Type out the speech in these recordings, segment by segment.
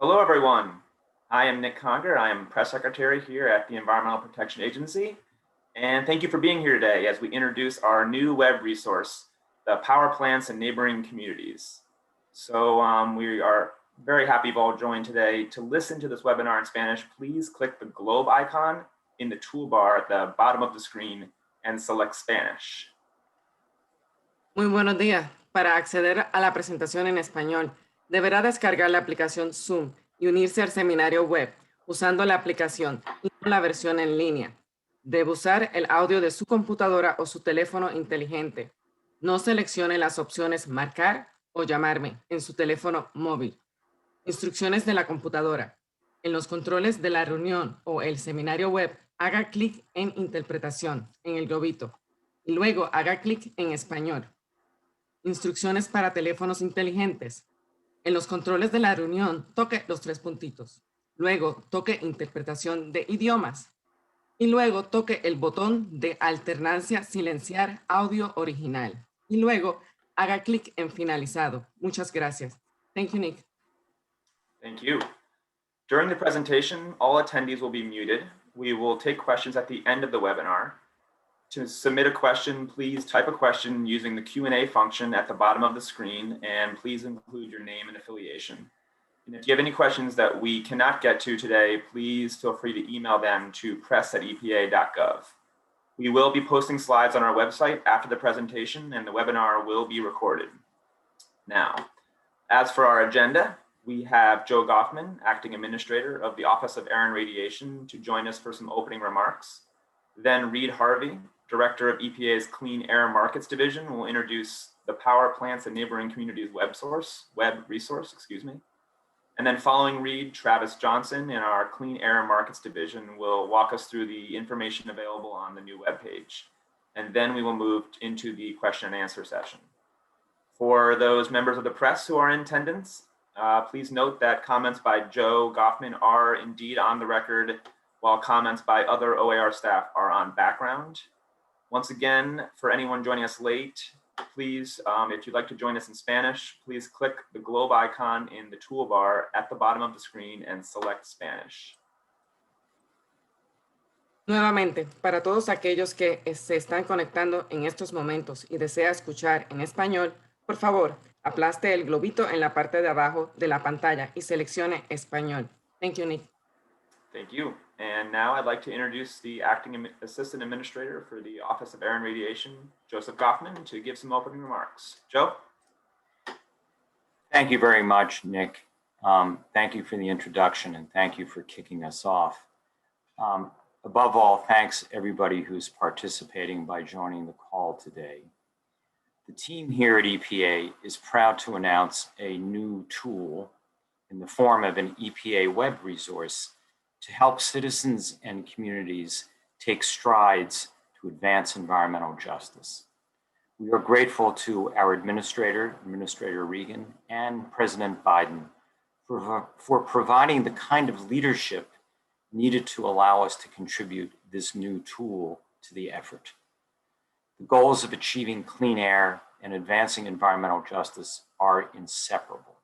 Hello, everyone. I am Nick Conger. I am press secretary here at the Environmental Protection Agency. And thank you for being here today as we introduce our new web resource, the power plants in neighboring communities. So we are very happy you've all joined today. To listen to this webinar in Spanish, please click the globe icon in the toolbar at the bottom of the screen and select Spanish. Muy buenos días. Para acceder a la presentación en español, deberá descargar la aplicación Zoom y unirse al seminario web usando la aplicación y no la versión en línea. Debe usar el audio de su computadora o su teléfono inteligente. No seleccione las opciones marcar o llamarme en su teléfono móvil. Instrucciones de la computadora. En los controles de la reunión o el seminario web, haga clic en interpretación en el globito y luego haga clic en español. Instrucciones para teléfonos inteligentes. En los controles de la reunión, toque los 3 puntitos. Luego, toque interpretación de idiomas. Y luego, toque el botón de alternancia silenciar audio original. Y luego, haga clic en finalizado. Muchas gracias. Thank you, Nick. Thank you. During the presentation, all attendees will be muted. We will take questions at the end of the webinar. To submit a question, please type a question using the Q&A function at the bottom of the screen, and please include your name and affiliation. And if you have any questions that we cannot get to today, please feel free to email them to press@epa.gov. We will be posting slides on our website after the presentation, and the webinar will be recorded. Now, as for our agenda, we have Joe Goffman, Acting Administrator of the Office of Air and Radiation, to join us for some opening remarks. Then Reed Harvey, Director of EPA's Clean Air Markets Division, will introduce the Power Plants and Neighboring Communities web resource. And then following Reed, Travis Johnson in our Clean Air Markets Division will walk us through the information available on the new webpage. And then we will move into the question and answer session. For those members of the press who are in attendance, please note that comments by Joe Goffman are indeed on the record, while comments by other OAR staff are on background. Once again, for anyone joining us late, please, if you'd like to join us in Spanish, please click the globe icon in the toolbar at the bottom of the screen and select Spanish. Nuevamente, para todos aquellos que se están conectando en estos momentos y desea escuchar en español, por favor, aplaste el globito en la parte de abajo de la pantalla y seleccione español. Thank you, Nick. Thank you. And now I'd like to introduce the Acting Assistant Administrator for the Office of Air and Radiation, Joseph Goffman, to give some opening remarks. Joe? Thank you very much, Nick. Thank you for the introduction and thank you for kicking us off. Above all, thanks everybody who's participating by joining the call today. The team here at EPA is proud to announce a new tool in the form of an EPA web resource to help citizens and communities take strides to advance environmental justice. We are grateful to our administrator, Administrator Regan, and President Biden for providing the kind of leadership needed to allow us to contribute this new tool to the effort. The goals of achieving clean air and advancing environmental justice are inseparable.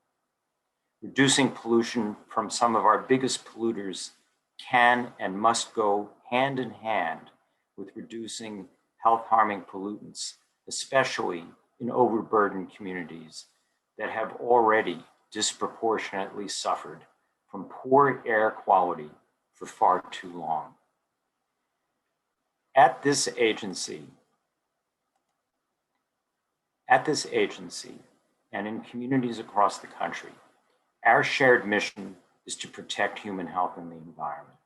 Reducing pollution from some of our biggest polluters can and must go hand in hand with reducing health-harming pollutants, especially in overburdened communities that have already disproportionately suffered from poor air quality for far too long. At this agency and in communities across the country, our shared mission is to protect human health and the environment.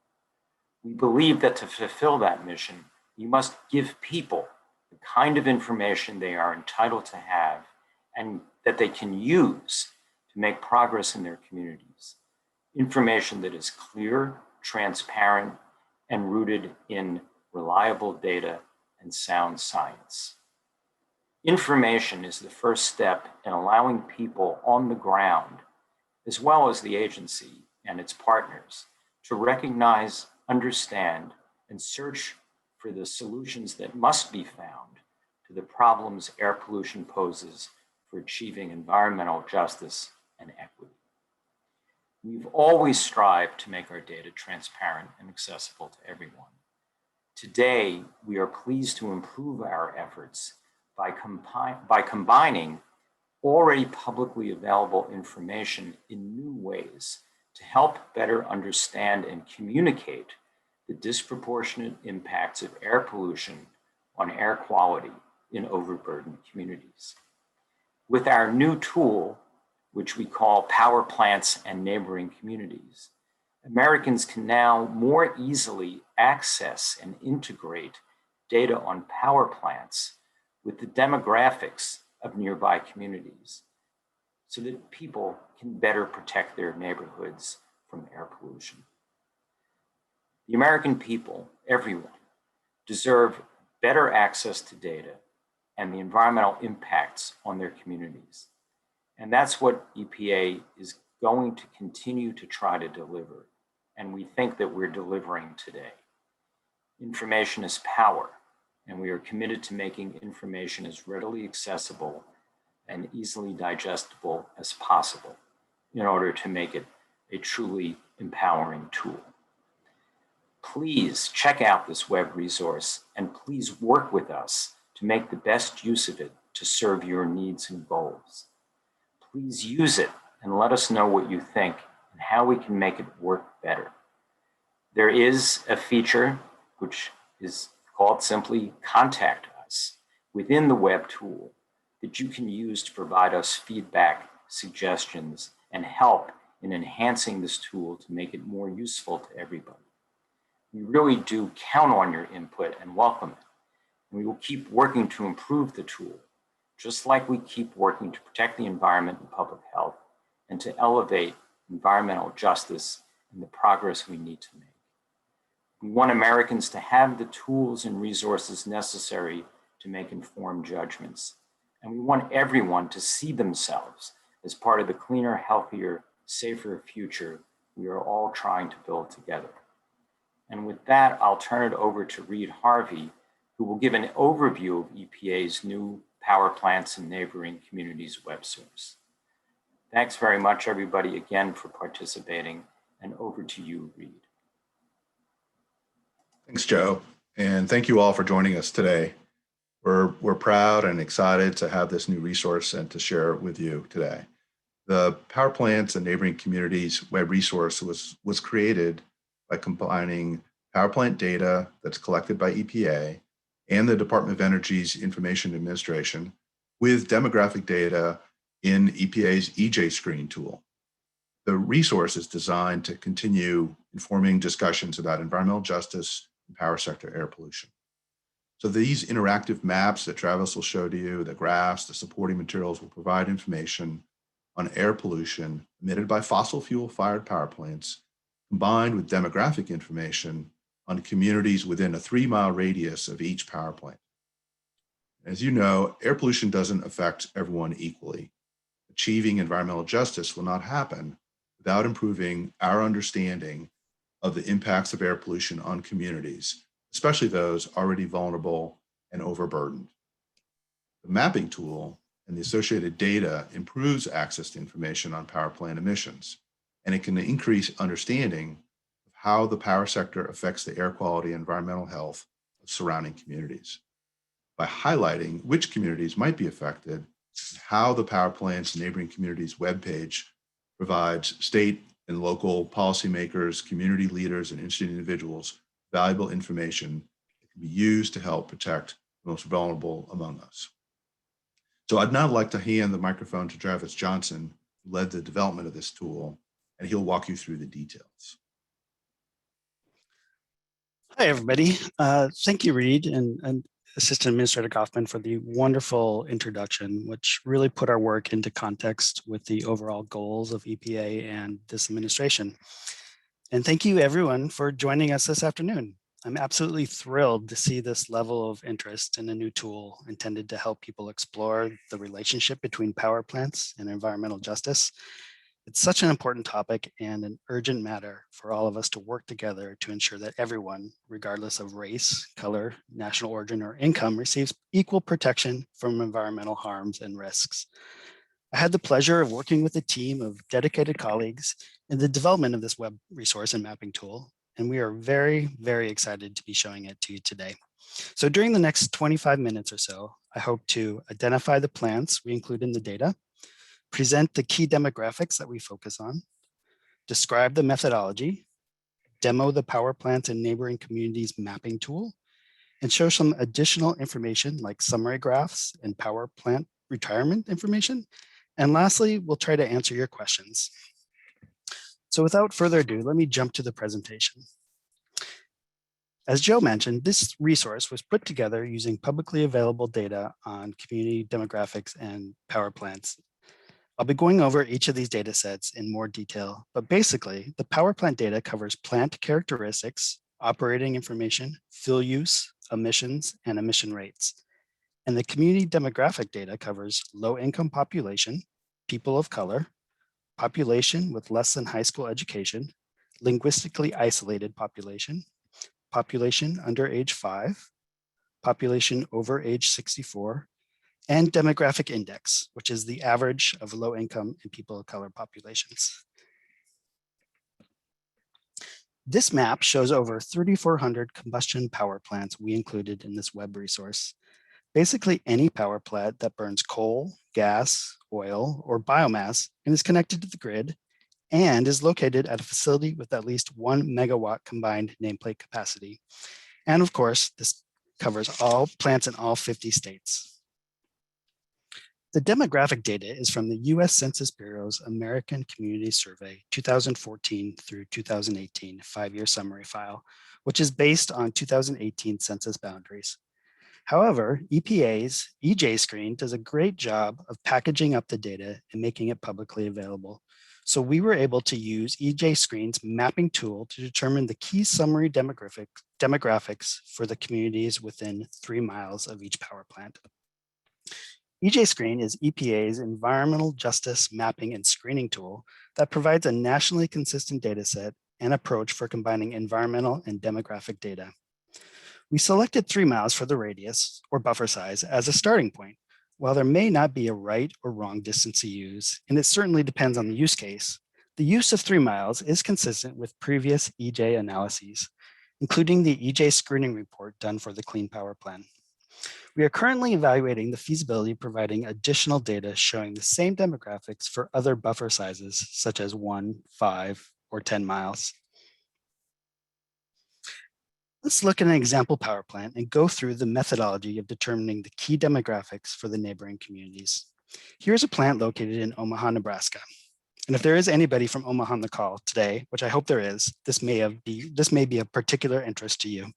We believe that to fulfill that mission, we must give people the kind of information they are entitled to have and that they can use to make progress in their communities. Information that is clear, transparent, and rooted in reliable data and sound science. Information is the first step in allowing people on the ground, as well as the agency and its partners, to recognize, understand, and search for the solutions that must be found to the problems air pollution poses for achieving environmental justice and equity. We've always strived to make our data transparent and accessible to everyone. Today, we are pleased to improve our efforts by combining already publicly available information in new ways to help better understand and communicate the disproportionate impacts of air pollution on air quality in overburdened communities. With our new tool, which we call Power Plants and Neighboring Communities, Americans can now more easily access and integrate data on power plants with the demographics of nearby communities so that people can better protect their neighborhoods from air pollution. The American people, everyone, deserve better access to data and the environmental impacts on their communities. And that's what EPA is going to continue to try to deliver. And we think that we're delivering today. Information is power, and we are committed to making information as readily accessible and easily digestible as possible in order to make it a truly empowering tool. Please check out this web resource and please work with us to make the best use of it to serve your needs and goals. Please use it and let us know what you think and how we can make it work better. There is a feature which is called simply Contact Us within the web tool that you can use to provide us feedback, suggestions, and help in enhancing this tool to make it more useful to everybody. We really do count on your input and welcome it. And we will keep working to improve the tool, just like we keep working to protect the environment and public health and to elevate environmental justice and the progress we need to make. We want Americans to have the tools and resources necessary to make informed judgments. And we want everyone to see themselves as part of the cleaner, healthier, safer future we are all trying to build together. And with that, I'll turn it over to Reed Harvey, who will give an overview of EPA's new Power Plants and Neighboring Communities web source. Thanks very much, everybody, again for participating, and over to you, Reed. Thanks, Joe, and thank you all for joining us today. We're proud and excited to have this new resource and to share it with you today. The Power Plants and Neighboring Communities web resource was created by combining power plant data that's collected by EPA and the Department of Energy's Information Administration with demographic data in EPA's EJ Screen tool. The resource is designed to continue informing discussions about environmental justice and power sector air pollution. So these interactive maps that Travis will show to you, the graphs, the supporting materials will provide information on air pollution emitted by fossil fuel fired power plants, combined with demographic information on communities within a 3-mile radius of each power plant. As you know, air pollution doesn't affect everyone equally. Achieving environmental justice will not happen without improving our understanding of the impacts of air pollution on communities, especially those already vulnerable and overburdened. The mapping tool and the associated data improves access to information on power plant emissions, and it can increase understanding of how the power sector affects the air quality and environmental health of surrounding communities. By highlighting which communities might be affected, and how the Power Plants and Neighboring Communities webpage provides state and local policymakers, community leaders, and interested individuals valuable information that can be used to help protect the most vulnerable among us. So I'd now like to hand the microphone to Travis Johnson, who led the development of this tool, and he'll walk you through the details. Hi, everybody. Thank you, Reed and Assistant Administrator Goffman, for the wonderful introduction, which really put our work into context with the overall goals of EPA and this administration. And thank you, everyone, for joining us this afternoon. I'm absolutely thrilled to see this level of interest in a new tool intended to help people explore the relationship between power plants and environmental justice. It's such an important topic and an urgent matter for all of us to work together to ensure that everyone, regardless of race, color, national origin, or income, receives equal protection from environmental harms and risks. I had the pleasure of working with a team of dedicated colleagues in the development of this web resource and mapping tool, and we are very, very excited to be showing it to you today. So during the next 25 minutes or so, I hope to identify the plants we include in the data, present the key demographics that we focus on, describe the methodology, demo the power plants and neighboring communities mapping tool, and show some additional information like summary graphs and power plant retirement information. And lastly, we'll try to answer your questions. So without further ado, let me jump to the presentation. As Joe mentioned, this resource was put together using publicly available data on community demographics and power plants. I'll be going over each of these data sets in more detail, but basically the power plant data covers plant characteristics, operating information, fuel use, emissions, and emission rates. And the community demographic data covers low-income population, people of color, population with less than high school education, linguistically isolated population, population under age 5, population over age 64, and demographic index, which is the average of low income and people of color populations. This map shows over 3,400 combustion power plants we included in this web resource. Basically any power plant that burns coal, gas, oil, or biomass and is connected to the grid and is located at a facility with at least 1 megawatt combined nameplate capacity. And of course, this covers all plants in all 50 states. The demographic data is from the US Census Bureau's American Community Survey 2014 through 2018 5-year summary file, which is based on 2018 census boundaries. However, EPA's EJ screen does a great job of packaging up the data and making it publicly available. So we were able to use EJ Screen's mapping tool to determine the key summary demographics for the communities within 3 miles of each power plant. EJ Screen is EPA's environmental justice mapping and screening tool that provides a nationally consistent data set and approach for combining environmental and demographic data. We selected 3 miles for the radius or buffer size as a starting point. While there may not be a right or wrong distance to use, and it certainly depends on the use case, the use of 3 miles is consistent with previous EJ analyses, including the EJ screening report done for the Clean Power Plan. We are currently evaluating the feasibility of providing additional data showing the same demographics for other buffer sizes, such as 1, 5, or 10 miles. Let's look at an example power plant and go through the methodology of determining the key demographics for the neighboring communities. Here's a plant located in Omaha, Nebraska. And if there is anybody from Omaha on the call today, which I hope there is, this may be of particular interest to you.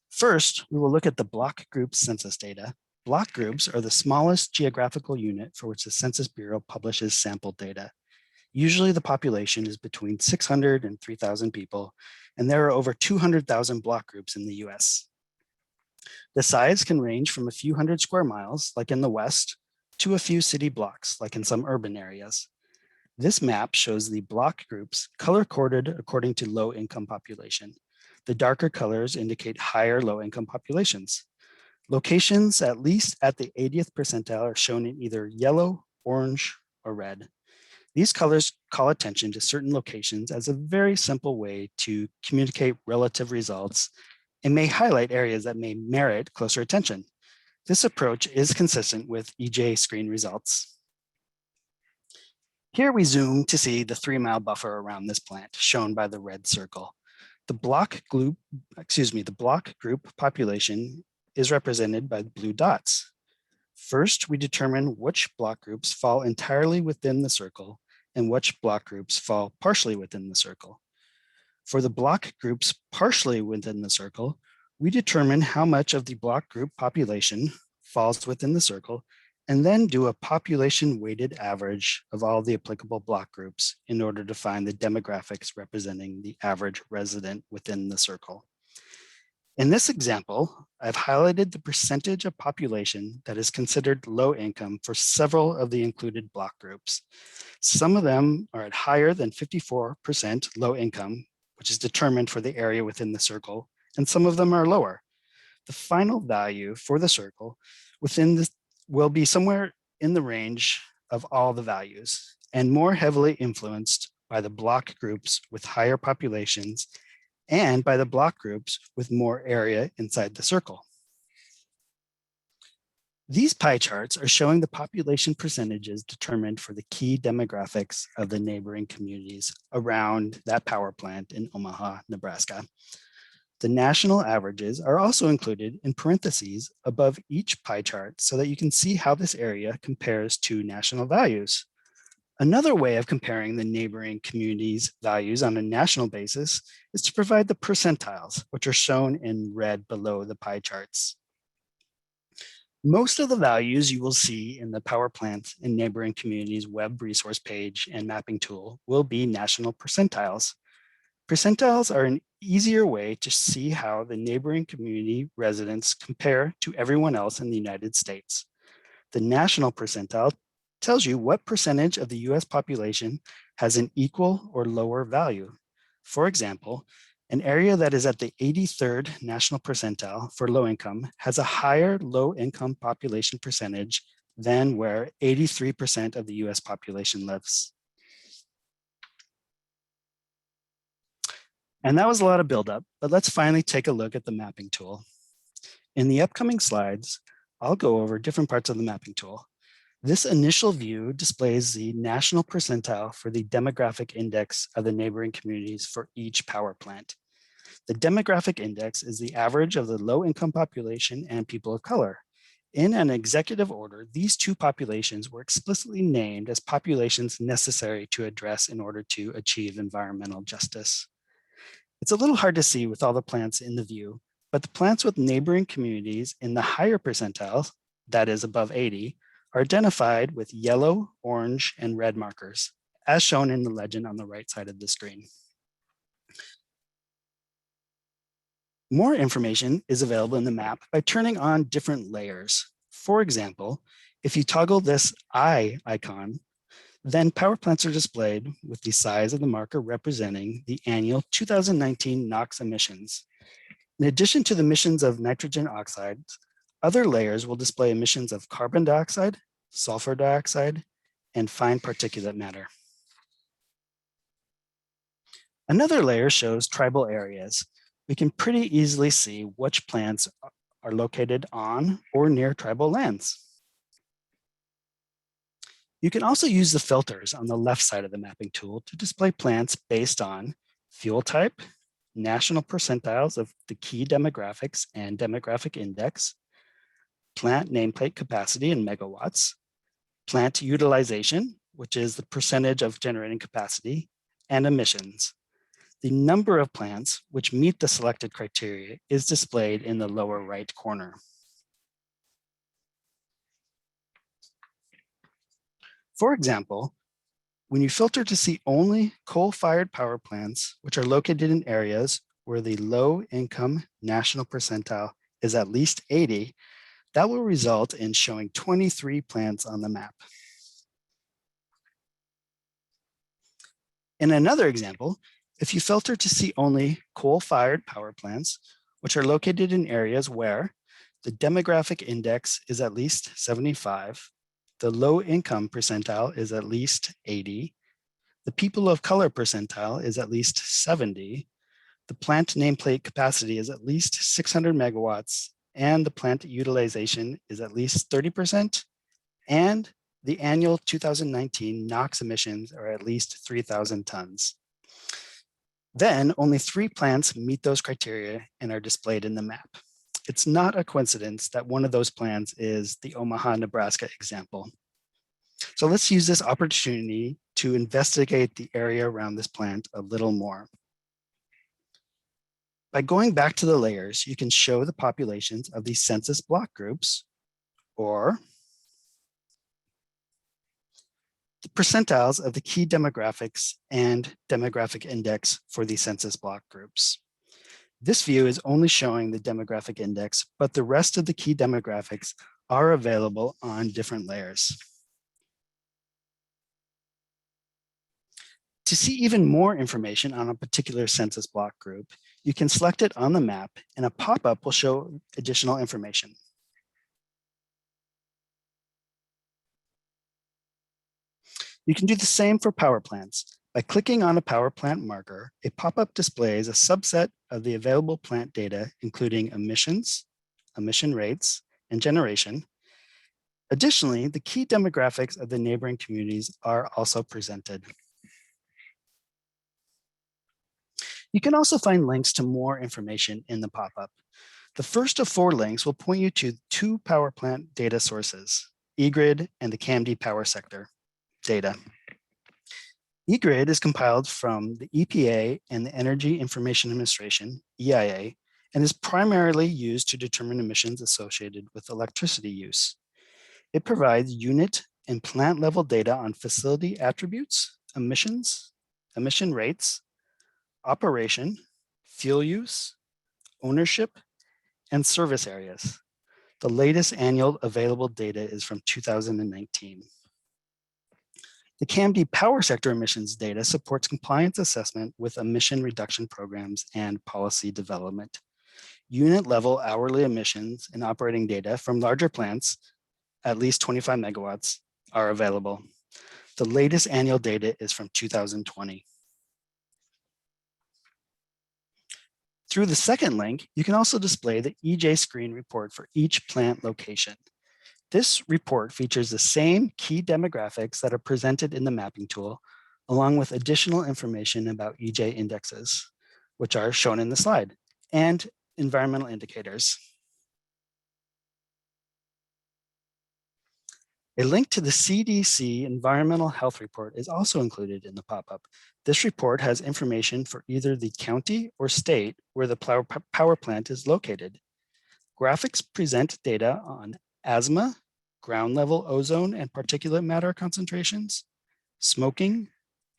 First, we will look at the block group census data. Block groups are the smallest geographical unit for which the Census Bureau publishes sample data. Usually the population is between 600 and 3,000 people, and there are over 200,000 block groups in the US. The size can range from a few hundred square miles, like in the West, to a few city blocks, like in some urban areas. This map shows the block groups color-coded according to low-income population. The darker colors indicate higher low-income populations. Locations, at least at the 80th percentile, are shown in either yellow, orange, or red. These colors call attention to certain locations as a very simple way to communicate relative results and may highlight areas that may merit closer attention. This approach is consistent with EJ screen results. Here we zoom to see the 3-mile buffer around this plant, shown by the red circle. The block group population is represented by the blue dots. First, we determine which block groups fall entirely within the circle and which block groups fall partially within the circle. For the block groups partially within the circle, we determine how much of the block group population falls within the circle and then do a population weighted average of all the applicable block groups in order to find the demographics representing the average resident within the circle. In this example, I've highlighted the percentage of population that is considered low income for several of the included block groups. Some of them are at higher than 54% low income, which is determined for the area within the circle, and some of them are lower. The final value for the circle within will be somewhere in the range of all the values and more heavily influenced by the block groups with higher populations and by the block groups with more area inside the circle. These pie charts are showing the population percentages determined for the key demographics of the neighboring communities around that power plant in Omaha, Nebraska. The national averages are also included in parentheses above each pie chart so that you can see how this area compares to national values. Another way of comparing the neighboring communities' values on a national basis is to provide the percentiles, which are shown in red below the pie charts. Most of the values you will see in the power plant and neighboring communities web resource page and mapping tool will be national percentiles. Percentiles are an easier way to see how the neighboring community residents compare to everyone else in the United States. The national percentile tells you what percentage of the US population has an equal or lower value. For example, an area that is at the 83rd national percentile for low income has a higher low income population percentage than where 83% of the US population lives. And that was a lot of buildup, but let's finally take a look at the mapping tool. In the upcoming slides, I'll go over different parts of the mapping tool. This initial view displays the national percentile for the demographic index of the neighboring communities for each power plant. The demographic index is the average of the low-income population and people of color. In an executive order, these two populations were explicitly named as populations necessary to address in order to achieve environmental justice. It's a little hard to see with all the plants in the view, but the plants with neighboring communities in the higher percentiles, that is above 80, are identified with yellow, orange, and red markers, as shown in the legend on the right side of the screen. More information is available in the map by turning on different layers. For example, if you toggle this eye icon, then power plants are displayed with the size of the marker representing the annual 2019 NOx emissions. In addition to the emissions of nitrogen oxides, other layers will display emissions of carbon dioxide, sulfur dioxide, and fine particulate matter. Another layer shows tribal areas. We can pretty easily see which plants are located on or near tribal lands. You can also use the filters on the left side of the mapping tool to display plants based on fuel type, national percentiles of the key demographics and demographic index, plant nameplate capacity in megawatts, plant utilization, which is the percentage of generating capacity, and emissions. The number of plants which meet the selected criteria is displayed in the lower right corner. For example, when you filter to see only coal-fired power plants, which are located in areas where the low-income national percentile is at least 80, that will result in showing 23 plants on the map. In another example, if you filter to see only coal-fired power plants, which are located in areas where the demographic index is at least 75, the low income percentile is at least 80, the people of color percentile is at least 70, the plant nameplate capacity is at least 600 megawatts, and the plant utilization is at least 30%, and the annual 2019 NOx emissions are at least 3,000 tons. Then only 3 plants meet those criteria and are displayed in the map. It's not a coincidence that one of those plants is the Omaha, Nebraska example. So let's use this opportunity to investigate the area around this plant a little more. By going back to the layers, you can show the populations of these census block groups, or the percentiles of the key demographics and demographic index for the census block groups. This view is only showing the demographic index, but the rest of the key demographics are available on different layers. To see even more information on a particular census block group, you can select it on the map and a pop-up will show additional information. You can do the same for power plants. By clicking on a power plant marker, a pop-up displays a subset of the available plant data, including emissions, emission rates, and generation. Additionally, the key demographics of the neighboring communities are also presented. You can also find links to more information in the pop-up. The first of 4 links will point you to 2 power plant data sources, eGrid and the CAMD power sector data. eGrid is compiled from the EPA and the Energy Information Administration, EIA, and is primarily used to determine emissions associated with electricity use. It provides unit and plant level data on facility attributes, emissions, emission rates, operation, fuel use, ownership, and service areas. The latest annual available data is from 2019. The CAMD power sector emissions data supports compliance assessment with emission reduction programs and policy development. Unit level hourly emissions and operating data from larger plants, at least 25 megawatts, are available. The latest annual data is from 2020. Through the second link, you can also display the EJ screen report for each plant location. This report features the same key demographics that are presented in the mapping tool, along with additional information about EJ indexes, which are shown in the slide, and environmental indicators. A link to the CDC Environmental Health Report is also included in the pop-up. This report has information for either the county or state where the power plant is located. Graphics present data on asthma, ground level ozone and particulate matter concentrations, smoking,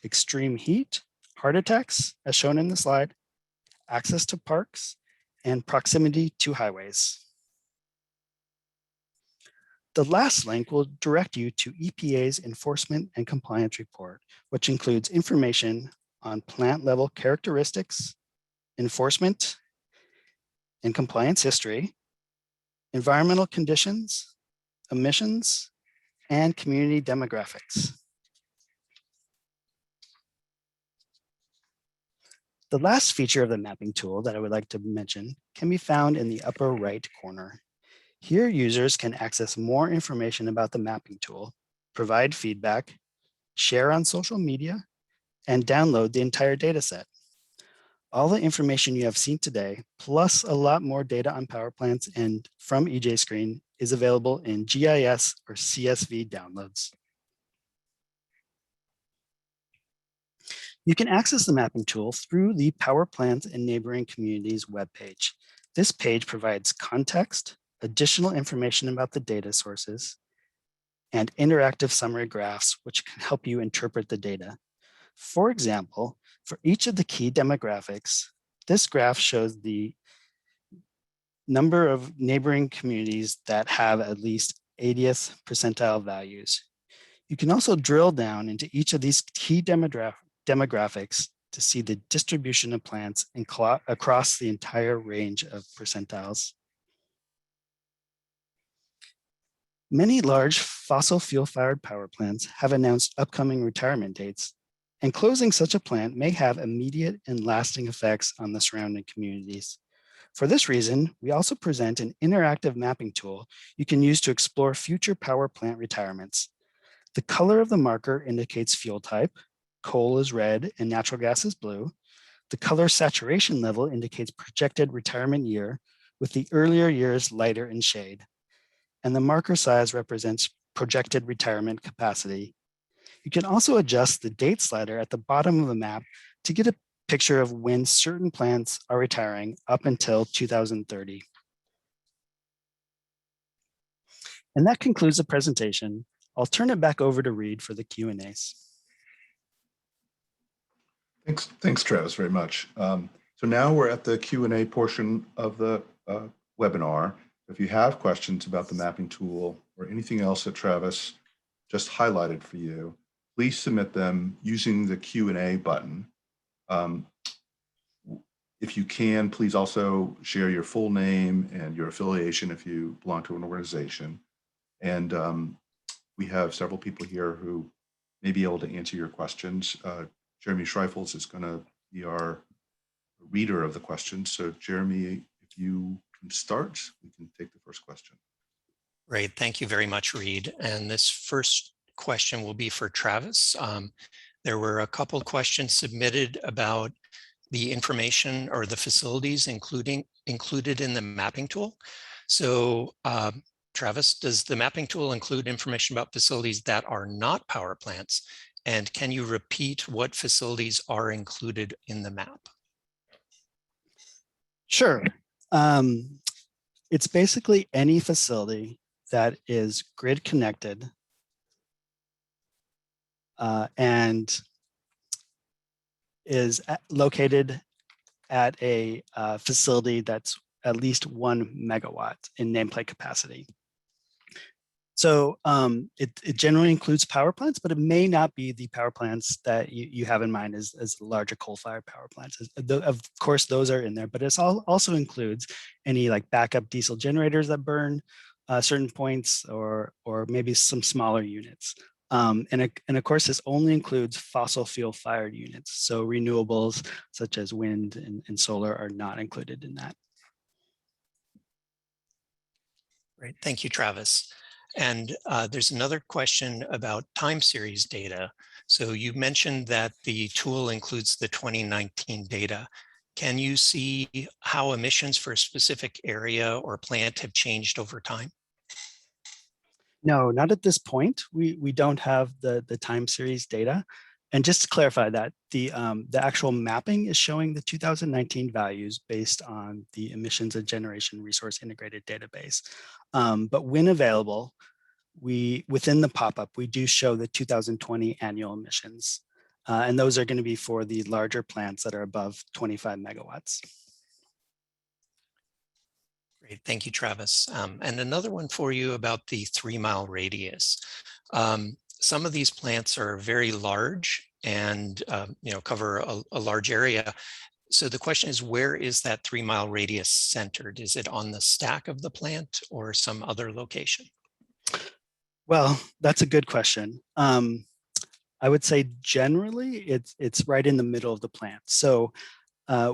extreme heat, heart attacks, as shown in the slide, access to parks, and proximity to highways. The last link will direct you to EPA's Enforcement and Compliance Report, which includes information on plant level characteristics, enforcement and compliance history, environmental conditions, emissions, and community demographics. The last feature of the mapping tool that I would like to mention can be found in the upper right corner. Here, users can access more information about the mapping tool, provide feedback, share on social media, and download the entire data set. All the information you have seen today, plus a lot more data on power plants and from EJ Screen, is available in GIS or CSV downloads. You can access the mapping tool through the Power Plants and Neighboring Communities webpage. This page provides context, additional information about the data sources, and interactive summary graphs, which can help you interpret the data. For example, for each of the key demographics, this graph shows the number of neighboring communities that have at least 80th percentile values. You can also drill down into each of these key demographics to see the distribution of plants across the entire range of percentiles. Many large fossil fuel-fired power plants have announced upcoming retirement dates, and closing such a plant may have immediate and lasting effects on the surrounding communities. For this reason, we also present an interactive mapping tool you can use to explore future power plant retirements. The color of the marker indicates fuel type, coal is red and natural gas is blue. The color saturation level indicates projected retirement year, with the earlier years lighter in shade. And the marker size represents projected retirement capacity. You can also adjust the date slider at the bottom of the map to get a picture of when certain plants are retiring up until 2030. And that concludes the presentation. I'll turn it back over to Reed for the Q&As. Thanks, Travis, very much. So now we're at the Q&A portion of the webinar. If you have questions about the mapping tool or anything else that Travis just highlighted for you, please submit them using the Q&A button. If you can, please also share your full name and your affiliation if you belong to an organization. And we have several people here who may be able to answer your questions. Jeremy Schreifels is going to be our reader of the questions. So Jeremy, if you can start, we can take the first question. Great, thank you very much, Reed. And this first question will be for Travis. There were a couple questions submitted about the information or the facilities included in the mapping tool. So Travis, does the mapping tool include information about facilities that are not power plants? And can you repeat what facilities are included in the map? Sure. It's basically any facility that is grid connected and is located at a facility that's at least 1 megawatt in nameplate capacity. So it generally includes power plants, but it may not be the power plants that you have in mind as larger coal-fired power plants. Of course, those are in there, but it also includes any like backup diesel generators that burn certain points, or maybe some smaller units. And of course, this only includes fossil fuel fired units. So renewables such as wind and solar are not included in that. Great, thank you, Travis. And there's another question about time series data. So you mentioned that the tool includes the 2019 data. Can you see how emissions for a specific area or plant have changed over time? No, not at this point. We don't have the time series data. And just to clarify that, the actual mapping is showing the 2019 values based on the emissions and generation resource integrated database. But when available, within the pop-up, we do show the 2020 annual emissions. And those are going to be for the larger plants that are above 25 megawatts. Great, thank you, Travis. And another one for you about the 3-mile radius. Some of these plants are very large and cover a large area. So the question is, where is that 3-mile radius centered? Is it on the stack of the plant or some other location? Well, that's a good question. I would say generally it's right in the middle of the plant. So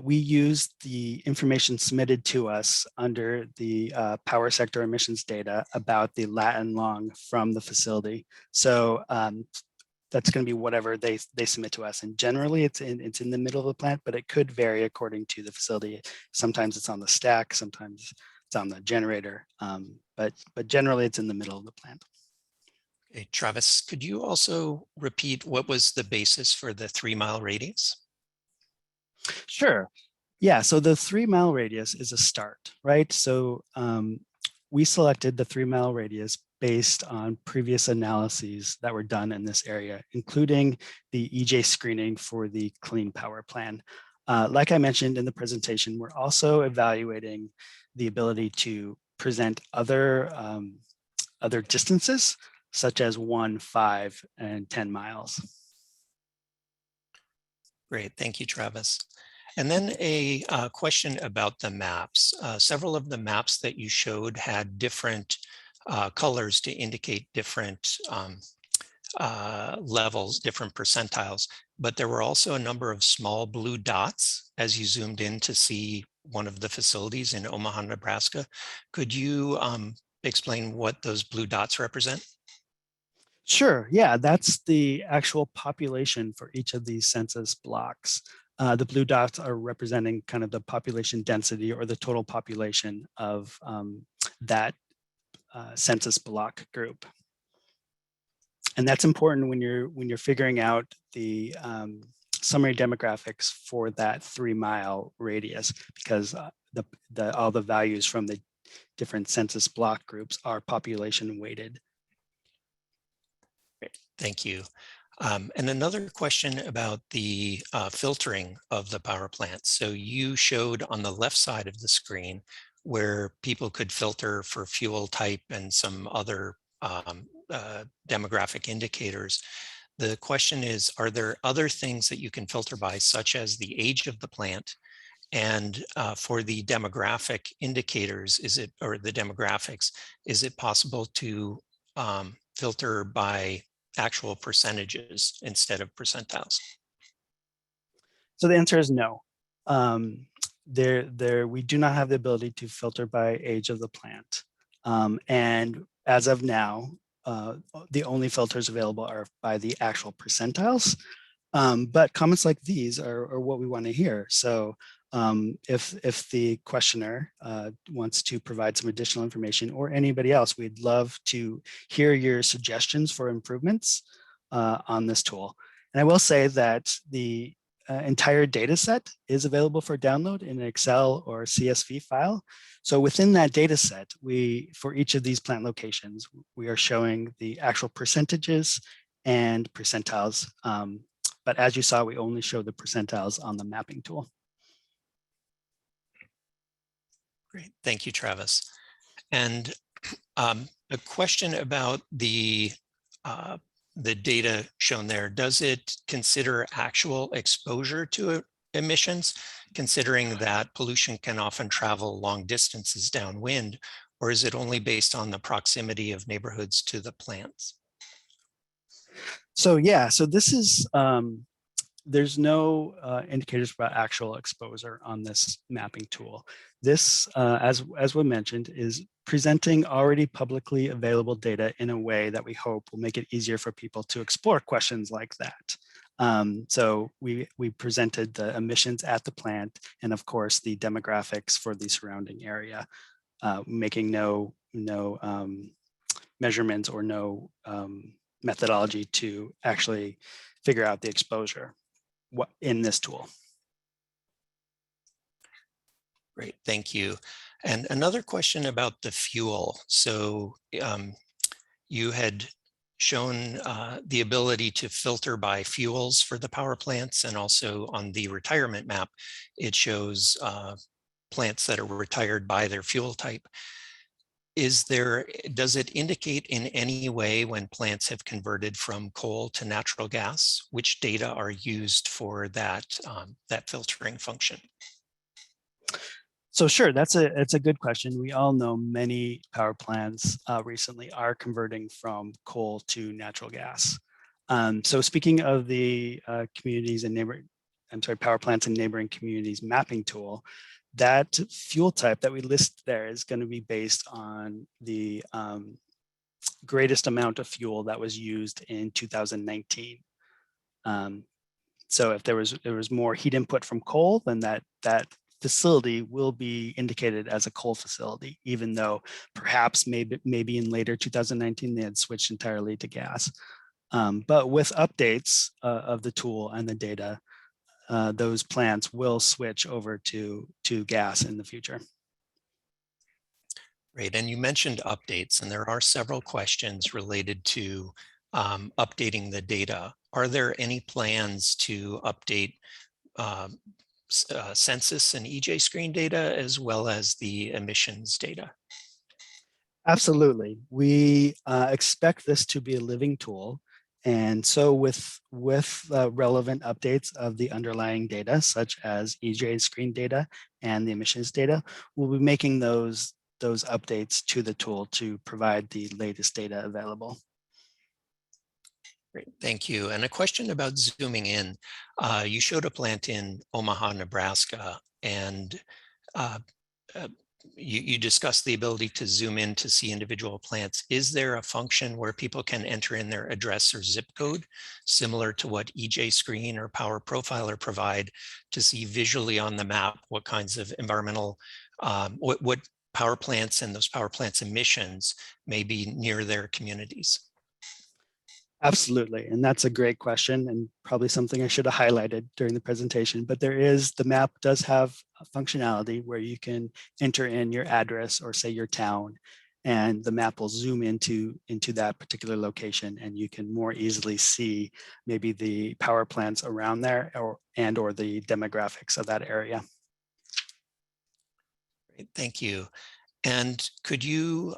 we use the information submitted to us under the power sector emissions data about the lat and long from the facility. So that's going to be whatever they submit to us. And generally it's in the middle of the plant, but it could vary according to the facility. Sometimes it's on the stack, sometimes it's on the generator, but generally it's in the middle of the plant. Okay, Travis, could you also repeat what was the basis for the 3-mile radius? Sure. Yeah, so the 3-mile radius is a start, right? So we selected the 3-mile radius based on previous analyses that were done in this area, including the EJ screening for the Clean Power Plan. Like I mentioned in the presentation, we're also evaluating the ability to present other distances, such as 1, 5, and 10 miles. Great, thank you, Travis. And then a question about the maps. Several of the maps that you showed had different colors to indicate different levels, different percentiles, but there were also a number of small blue dots as you zoomed in to see one of the facilities in Omaha, Nebraska. Could you explain what those blue dots represent? Sure, yeah, that's the actual population for each of these census blocks. The blue dots are representing kind of the population density or the total population of that census block group. And that's important when you're figuring out the summary demographics for that 3-mile radius, because all the values from the different census block groups are population weighted. Thank you. And another question about the filtering of the power plants. So you showed on the left side of the screen where people could filter for fuel type and some other demographic indicators. The question is, are there other things that you can filter by, such as the age of the plant? And for the demographic indicators, or the demographics, is it possible to filter by actual percentages instead of percentiles? So the answer is no. We do not have the ability to filter by age of the plant. And as of now, the only filters available are by the actual percentiles. But comments like these are what we want to hear. So if the questioner wants to provide some additional information, or anybody else, we'd love to hear your suggestions for improvements on this tool. And I will say that the entire data set is available for download in an Excel or CSV file. So within that data set, for each of these plant locations, we are showing the actual percentages and percentiles. But as you saw, we only show the percentiles on the mapping tool. Great, thank you, Travis. And a question about the data shown there. Does it consider actual exposure to emissions, considering that pollution can often travel long distances downwind, or is it only based on the proximity of neighborhoods to the plants? So yeah, so this is, there's no indicators about actual exposure on this mapping tool. This, as we mentioned, is presenting already publicly available data in a way that we hope will make it easier for people to explore questions like that. So we presented the emissions at the plant and of course the demographics for the surrounding area, making no measurements or no methodology to actually figure out the exposure in this tool. Great, thank you. And another question about the fuel. So you had shown the ability to filter by fuels for the power plants, and also on the retirement map, it shows plants that are retired by their fuel type. Does it indicate in any way when plants have converted from coal to natural gas? Which data are used for that, that filtering function? So sure, it's a good question. We all know many power plants recently are converting from coal to natural gas. So speaking of the communities and power plants and neighboring communities mapping tool, that fuel type that we list there is going to be based on the greatest amount of fuel that was used in 2019. So if there was more heat input from coal, then that facility will be indicated as a coal facility, even though perhaps maybe in later 2019 they had switched entirely to gas. But with updates of the tool and the data, those plants will switch over to gas in the future. Great, and you mentioned updates, and there are several questions related to updating the data. Are there any plans to update census and EJ screen data as well as the emissions data? Absolutely. We expect this to be a living tool. And so with relevant updates of the underlying data, such as EJ screen data and the emissions data, we'll be making those updates to the tool to provide the latest data available. Great, thank you. And a question about zooming in. You showed a plant in Omaha, Nebraska, and you discussed the ability to zoom in to see individual plants. Is there a function where people can enter in their address or zip code, similar to what EJ Screen or Power Profiler provide, to see visually on the map what kinds of environmental, what power plants and those power plants emissions may be near their communities? Absolutely, and that's a great question and probably something I should have highlighted during the presentation, but the map does have a functionality where you can enter in your address or say your town, and the map will zoom into that particular location, and you can more easily see maybe the power plants around there or the demographics of that area. Great, thank you. And could you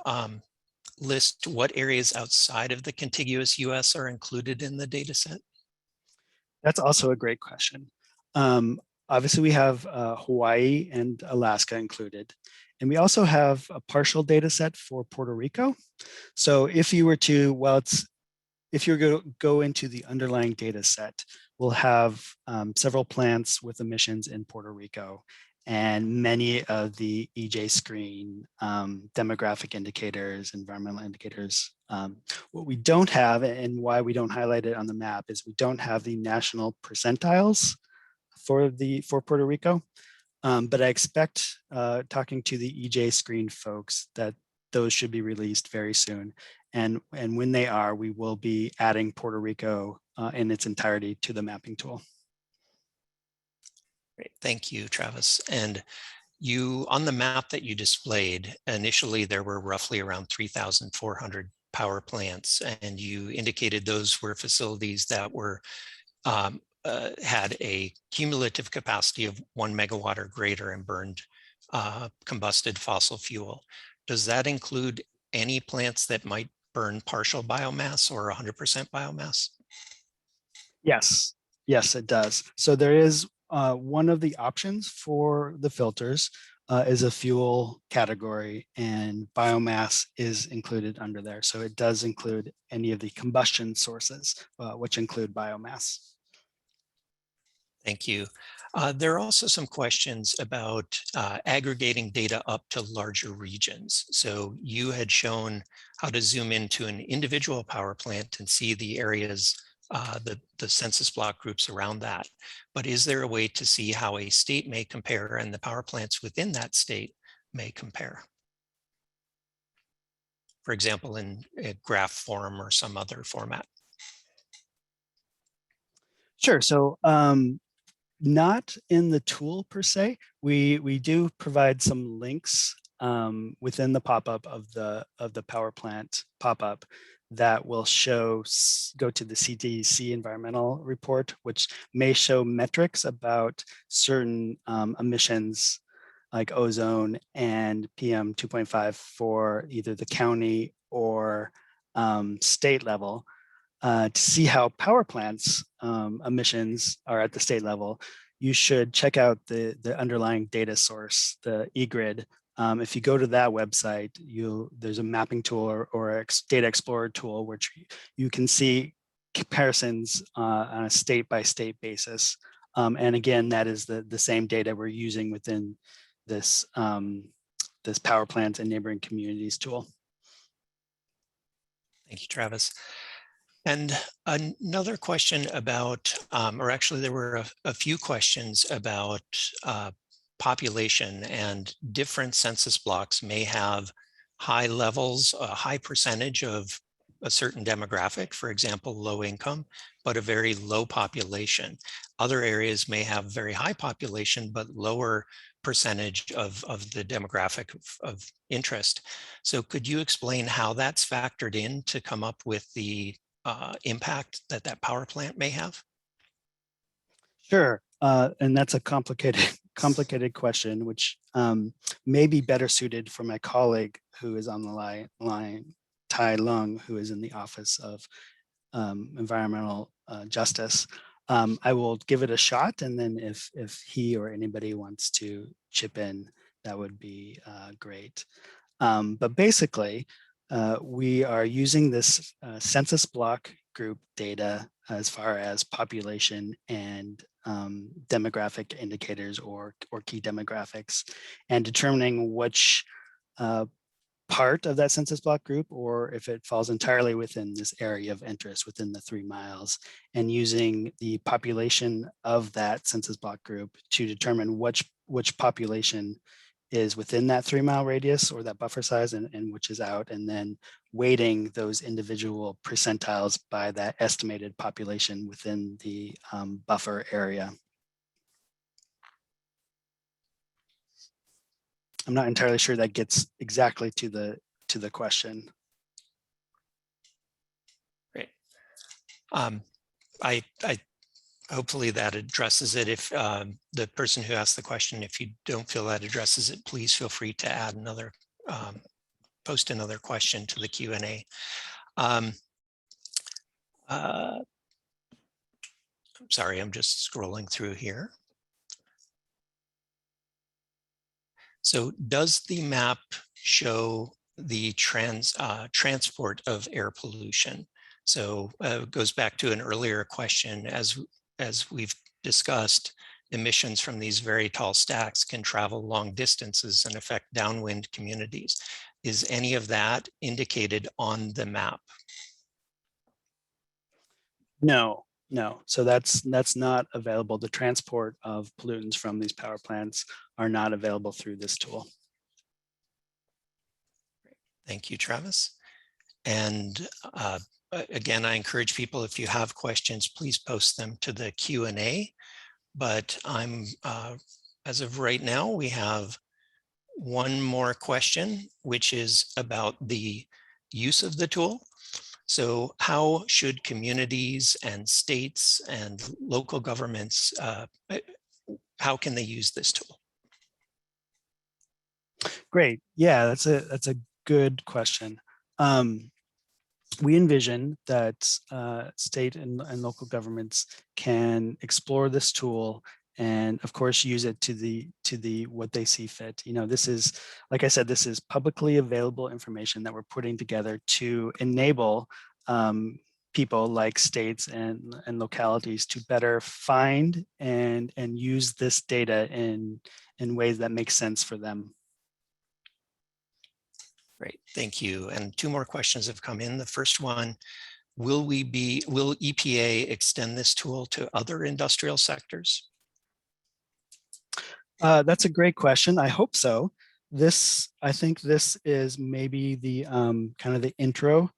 list what areas outside of the contiguous US are included in the data set? That's also a great question. Obviously, we have Hawaii and Alaska included, and we also have a partial data set for Puerto Rico. So if you were to, if you go into the underlying data set, we'll have several plants with emissions in Puerto Rico, and many of the EJ screen demographic indicators, environmental indicators. What we don't have, and why we don't highlight it on the map, is we don't have the national percentiles for Puerto Rico. But I expect, talking to the EJ screen folks, that those should be released very soon. And when they are, we will be adding Puerto Rico in its entirety to the mapping tool. Great, thank you, Travis. And you, on the map that you displayed, initially there were roughly around 3,400 power plants, and you indicated those were facilities that were had a cumulative capacity of 1 megawatt or greater and burned combusted fossil fuel. Does that include any plants that might burn partial biomass or 100% biomass? Yes, it does. So there is one of the options for the filters is a fuel category, and biomass is included under there. So it does include any of the combustion sources, which include biomass. Thank you. There are also some questions about aggregating data up to larger regions. So you had shown how to zoom into an individual power plant and see the areas, the census block groups around that. But is there a way to see how a state may compare and the power plants within that state may compare? For example, in a graph form or some other format? Sure. So not in the tool per se. We do provide some links within the pop-up of the power plant pop-up that will go to the CDC environmental report, which may show metrics about certain emissions like ozone and PM 2.5 for either the county or state level. To see how power plants emissions are at the state level, you should check out the underlying data source, the eGrid. If you go to that website, there's a mapping tool or a data explorer tool, which you can see comparisons on a state-by-state basis. And again, that is the same data we're using within this power plant and neighboring communities tool. Thank you, Travis. And another question about, or actually there were a few questions about population, and different census blocks may have high levels, a high percentage of a certain demographic, for example, low income, but a very low population. Other areas may have very high population, but lower percentage of the demographic of interest. So could you explain how that's factored in to come up with the impact that power plant may have? Sure, and that's a complicated question, which may be better suited for my colleague who is on the line, Tai Lung, who is in the Office of Environmental Justice. I will give it a shot, and then if he or anybody wants to chip in, that would be great. But basically, we are using this census block group data as far as population and demographic indicators or key demographics, and determining which part of that census block group, or if it falls entirely within this area of interest within the 3 miles, and using the population of that census block group to determine which population is within that 3 mile radius or that buffer size and which is out, and then weighting those individual percentiles by that estimated population within the buffer area. I'm not entirely sure that gets exactly to the question. Great. I hopefully that addresses it. If the person who asked the question, if you don't feel that addresses it, please feel free to add another, post another question to the Q&A. I'm sorry, I'm just scrolling through here. So does the map show the transport of air pollution? So it goes back to an earlier question. As we've discussed, emissions from these very tall stacks can travel long distances and affect downwind communities. Is any of that indicated on the map? No, no. So that's not available. The transport of pollutants from these power plants are not available through this tool. Thank you, Travis. And again, I encourage people, if you have questions, please post them to the Q&A. But as of right now, we have one more question, which is about the use of the tool. So how should communities and states and local governments, how can they use this tool? Great. Yeah, that's a good question. We envision that state and local governments can explore this tool and of course use it to the what they see fit. You know, this is, like I said, this is publicly available information that we're putting together to enable people like states and localities to better find and use this data in ways that make sense for them. Great, thank you. And two more questions have come in. The first one, will EPA extend this tool to other industrial sectors? That's a great question. I hope so. I think this is maybe the kind of the intro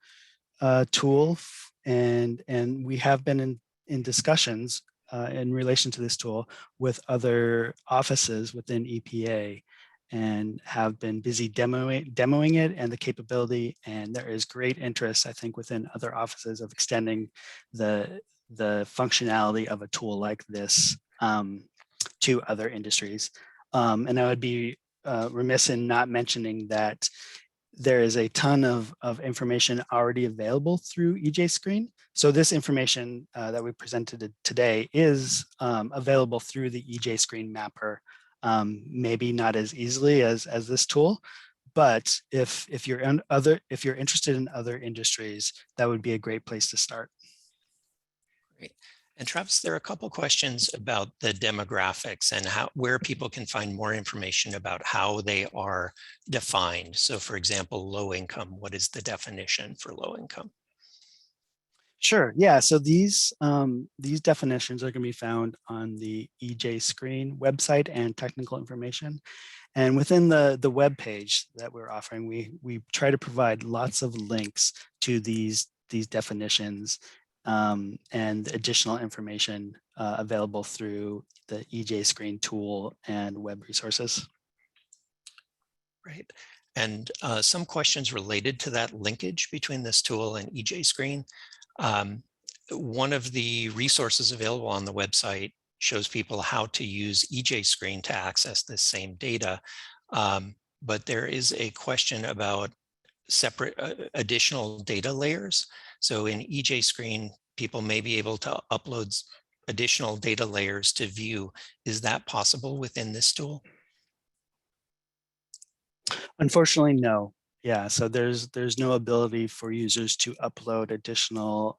tool, and we have been in discussions in relation to this tool with other offices within EPA, and have been busy demoing it and the capability. And there is great interest, I think, within other offices of extending the functionality of a tool like this to other industries. And I would be remiss in not mentioning that there is a ton of information already available through EJ Screen. So this information that we presented today is available through the EJ Screen mapper. Maybe not as easily as this tool, but if you're interested in other industries, that would be a great place to start. Great. And Travis, there are a couple questions about the demographics and where people can find more information about how they are defined. So for example, low income, what is the definition for low income? Sure. Yeah. So these definitions are going to be found on the EJ Screen website and technical information. And within the web page that we're offering, we try to provide lots of links to these definitions and additional information available through the EJ Screen tool and web resources. Right. And some questions related to that linkage between this tool and EJ Screen. One of the resources available on the website shows people how to use EJ Screen to access this same data. But there is a question about separate additional data layers. So in EJ Screen, people may be able to upload additional data layers to view. Is that possible within this tool? Unfortunately, no. Yeah, so there's no ability for users to upload additional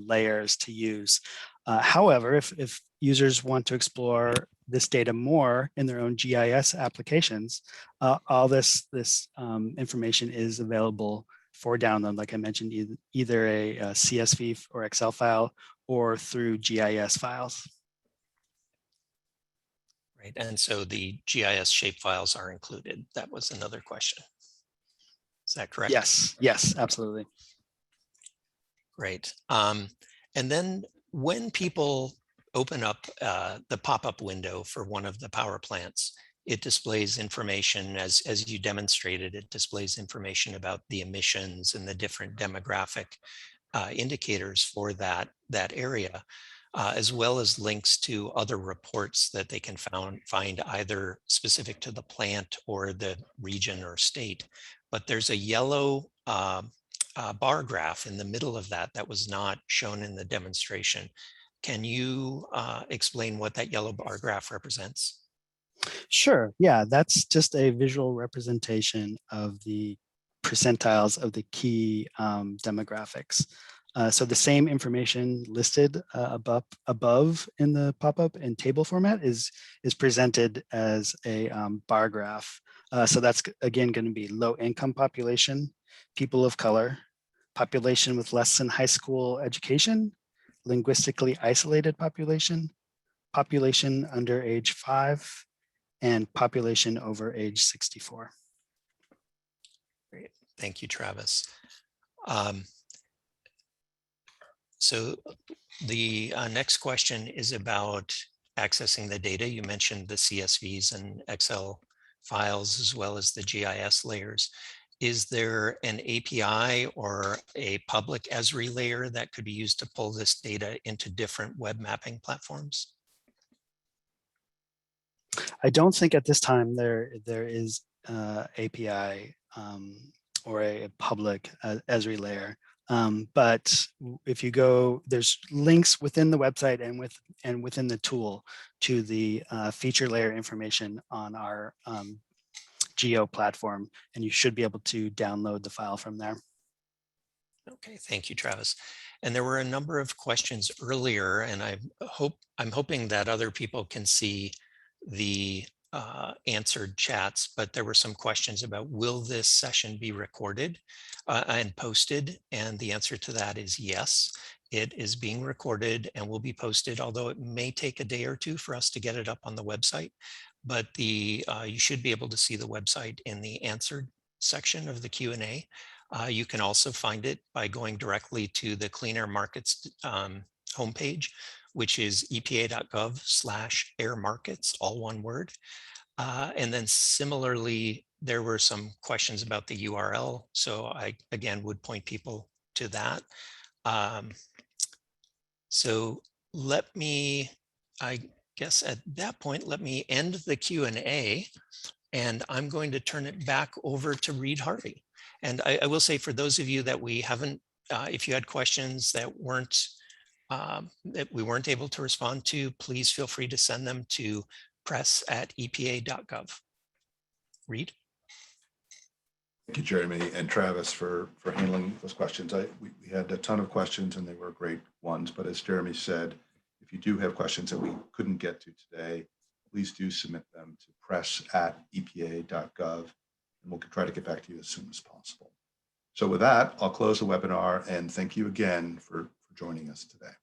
layers to use. However, if users want to explore this data more in their own GIS applications, all this information is available for download, like I mentioned, either a CSV or Excel file or through GIS files. Right, and so the GIS shapefiles are included. That was another question. Is that correct? Yes, absolutely. Great. And then when people open up the pop-up window for one of the power plants, it displays information, as you demonstrated, it displays information about the emissions and the different demographic indicators for that area, as well as links to other reports that they can find either specific to the plant or the region or state. But there's a yellow bar graph in the middle of that was not shown in the demonstration. Can you explain what that yellow bar graph represents? Sure. Yeah, that's just a visual representation of the percentiles of the key demographics. So the same information listed above in the pop-up in table format is presented as a bar graph. So that's again going to be low income population, people of color, population with less than high school education, linguistically isolated population, population under age 5, and population over age 64. Great. Thank you, Travis. So the next question is about accessing the data. You mentioned the CSVs and Excel files as well as the GIS layers. Is there an API or a public Esri layer that could be used to pull this data into different web mapping platforms? I don't think at this time there is API or a public Esri layer. But if you go, there's links within the website and within the tool to the feature layer information on our Geo platform, and you should be able to download the file from there. Okay, thank you, Travis. And there were a number of questions earlier, and I'm hoping that other people can see the answered chats, but there were some questions about, will this session be recorded and posted? And the answer to that is yes, it is being recorded and will be posted, although it may take a day or two for us to get it up on the website. But you should be able to see the website in the answered section of the Q&A. You can also find it by going directly to the Clean Air Markets homepage, which is epa.gov/air markets, all one word. And then similarly, there were some questions about the URL. So I, again, would point people to that. So let me, I guess at that point, let me end the Q&A, and I'm going to turn it back over to Reed Harvey. And I will say, for those of you that we haven't, if you had questions that we weren't able to respond to, please feel free to send them to press@epa.gov. Reed? Thank you, Jeremy and Travis, for handling those questions. We had a ton of questions and they were great ones, but as Jeremy said, if you do have questions that we couldn't get to today, please do submit them to press@epa.gov and we'll try to get back to you as soon as possible. So with that, I'll close the webinar and thank you again for joining us today.